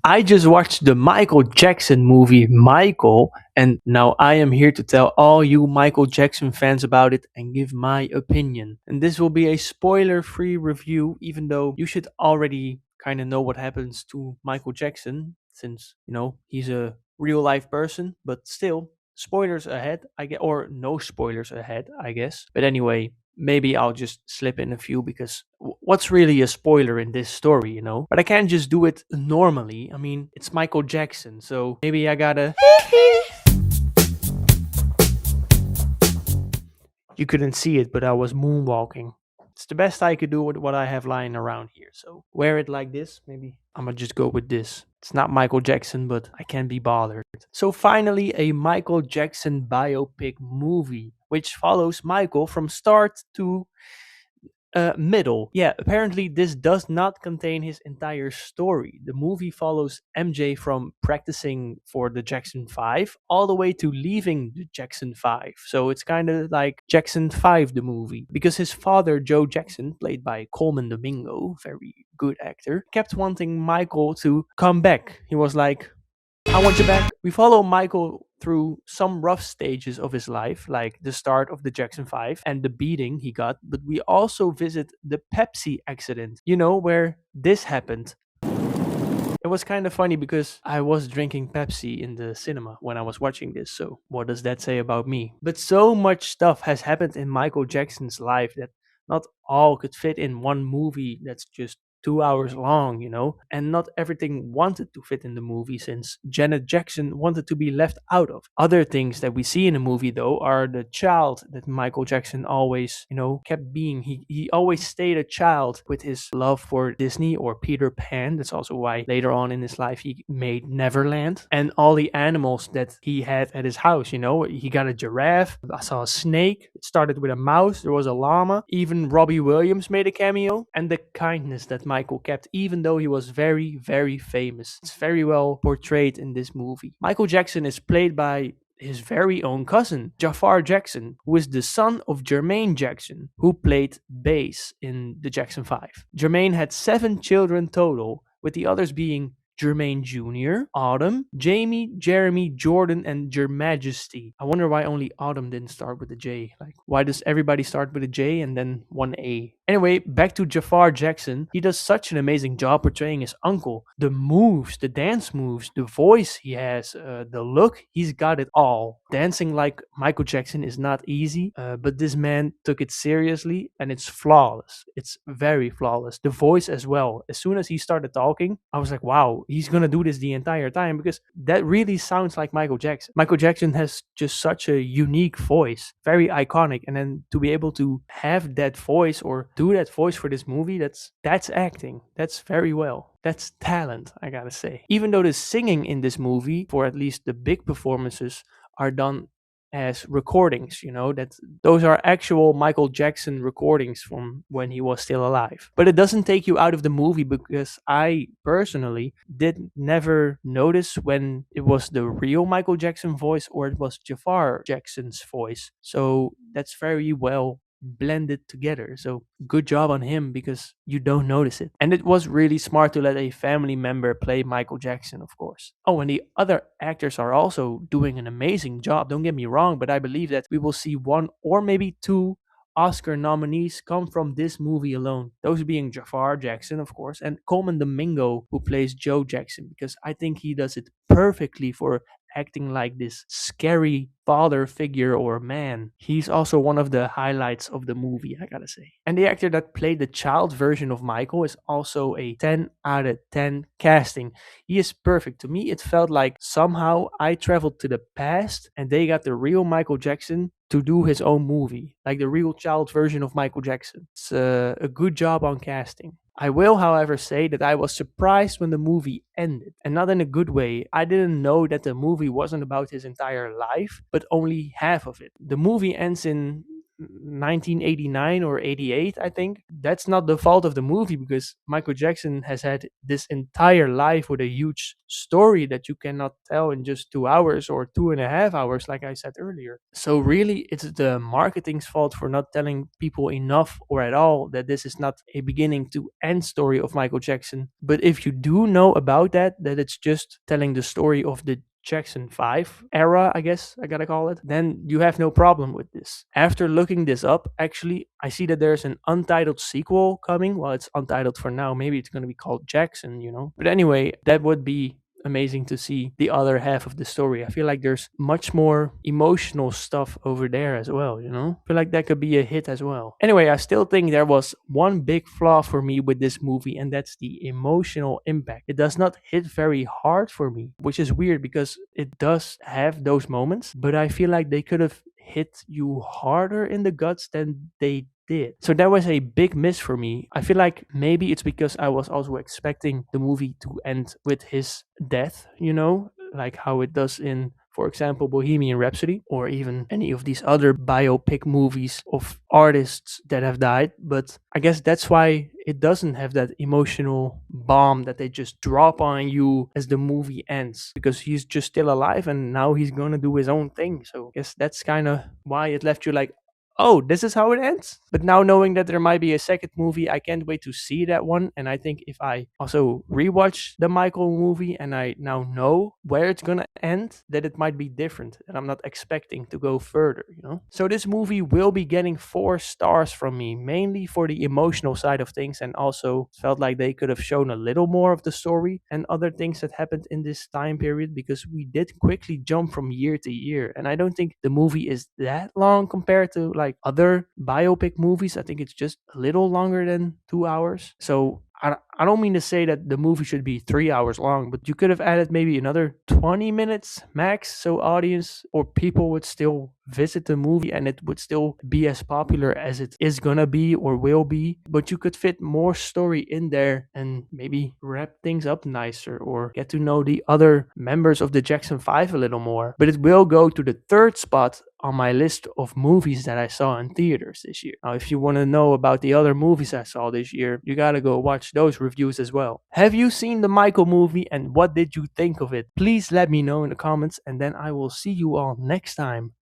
I just watched the Michael Jackson movie Michael, and now I am here to tell all you Michael Jackson fans about it and give my opinion. And this will be a spoiler free review, even though you should already kind of know what happens to Michael Jackson, since, he's a real life person, but still, spoilers ahead, I guess, or no spoilers ahead, I guess. But anyway, maybe I'll just slip in a few because what's really a spoiler in this story? But I can't just do it normally. I mean, it's Michael Jackson, so maybe I gotta. You couldn't see it, but I was moonwalking. It's the best I could do with what I have lying around here. So wear it like this. Maybe I'm gonna just go with this. It's not Michael Jackson, but I can't be bothered. So finally, a Michael Jackson biopic movie, which follows Michael from start to middle. Yeah, apparently this does not contain his entire story. The movie follows MJ from practicing for the Jackson 5 all the way to leaving the Jackson 5. So it's kind of like Jackson 5 the movie because his father Joe Jackson, played by Coleman Domingo, very good actor, kept wanting Michael to come back. He was like, I want you back. We follow Michael through some rough stages of his life, like the start of the Jackson 5 and the beating he got, but we also visit the Pepsi accident, where this happened. It was kind of funny because I was drinking Pepsi in the cinema when I was watching this, so what does that say about me? But so much stuff has happened in Michael Jackson's life that not all could fit in one movie that's just 2 hours long, and not everything wanted to fit in the movie since Janet Jackson wanted to be left out of. Other things that we see in the movie though are the child that Michael Jackson always, kept being. He always stayed a child with his love for Disney or Peter Pan. That's also why later on in his life he made Neverland. And all the animals that he had at his house, he got a giraffe. I saw a snake. It started with a mouse. There was a llama. Even Robbie Williams made a cameo. And the kindness that Michael kept, even though he was very, very famous. It's very well portrayed in this movie. Michael Jackson is played by his very own cousin, Jafar Jackson, who is the son of Jermaine Jackson, who played bass in the Jackson 5. Jermaine had 7 children total, with the others being Jermaine Jr., Autumn, Jamie, Jeremy, Jordan, and Your Majesty. I wonder why only Autumn didn't start with a J. Like, why does everybody start with a J and then one A? Anyway, back to Jafar Jackson. He does such an amazing job portraying his uncle. The moves, the dance moves, the voice he has, the look, he's got it all. Dancing like Michael Jackson is not easy, but this man took it seriously and it's flawless. It's very flawless. The voice as well. As soon as he started talking, I was like, wow, he's gonna do this the entire time because that really sounds like Michael Jackson. Michael Jackson has just such a unique voice, very iconic, and then to be able to have that voice or do that voice for this movie, that's acting. That's very well. That's talent, I gotta say. Even though the singing in this movie, for at least the big performances, are done as recordings, that those are actual Michael Jackson recordings from when he was still alive. But it doesn't take you out of the movie because I personally did never notice when it was the real Michael Jackson voice or it was Jafar Jackson's voice. So that's very well blended together. So good job on him because you don't notice it. And it was really smart to let a family member play Michael Jackson, of course. Oh, and the other actors are also doing an amazing job. Don't get me wrong, but I believe that we will see one or maybe two Oscar nominees come from this movie alone. Those being Jafar Jackson, of course, and Coleman Domingo, who plays Joe Jackson, because I think he does it perfectly for acting like this scary father figure or man. He's also one of the highlights of the movie, I gotta say. And the actor that played the child version of Michael is also a 10 out of 10 casting. He is perfect. To me, it felt like somehow I traveled to the past and they got the real Michael Jackson to do his own movie, like the real child version of Michael Jackson. It's a good job on casting. I will, however, say that I was surprised when the movie ended, and not in a good way. I didn't know that the movie wasn't about his entire life, but only half of it. The movie ends in 1989 or 88, I think. That's not the fault of the movie because Michael Jackson has had this entire life with a huge story that you cannot tell in just 2 hours or 2.5 hours, like I said earlier. So, really, it's the marketing's fault for not telling people enough or at all that this is not a beginning to end story of Michael Jackson. But if you do know about that, that it's just telling the story of the Jackson 5 era, I guess I gotta call it, then you have no problem with this. After looking this up, actually, I see that there's an untitled sequel coming. Well, it's untitled for now. Maybe it's gonna be called Jackson. But anyway, that would be amazing to see the other half of the story. I feel like there's much more emotional stuff over there as well. I feel like that could be a hit as well. Anyway, I still think there was one big flaw for me with this movie, and that's the emotional impact. It does not hit very hard for me, which is weird because it does have those moments, but I feel like they could have hit you harder in the guts than they did. So that was a big miss for me. I feel like maybe it's because I was also expecting the movie to end with his death, like how it does in, for example, Bohemian Rhapsody, or even any of these other biopic movies of artists that have died. But I guess that's why it doesn't have that emotional bomb that they just drop on you as the movie ends, because he's just still alive and now he's gonna do his own thing. So I guess that's kind of why it left you like, oh, this is how it ends. But now knowing that there might be a second movie, I can't wait to see that one. And I think if I also rewatch the Michael movie and I now know where it's gonna end, that it might be different. And I'm not expecting to go further. So this movie will be getting 4 stars from me, mainly for the emotional side of things, and also felt like they could have shown a little more of the story and other things that happened in this time period, because we did quickly jump from year to year. And I don't think the movie is that long compared to like other biopic movies. I think it's just a little longer than 2 hours. So I don't mean to say that the movie should be 3 hours long, but you could have added maybe another 20 minutes max, so audience or people would still visit the movie and it would still be as popular as it is gonna be or will be. But you could fit more story in there and maybe wrap things up nicer or get to know the other members of the Jackson 5 a little more. But it will go to the third spot on my list of movies that I saw in theaters this year. Now, if you want to know about the other movies I saw this year, you gotta go watch those reviews as well. Have you seen the Michael movie and what did you think of it? Please let me know in the comments, and then I will see you all next time.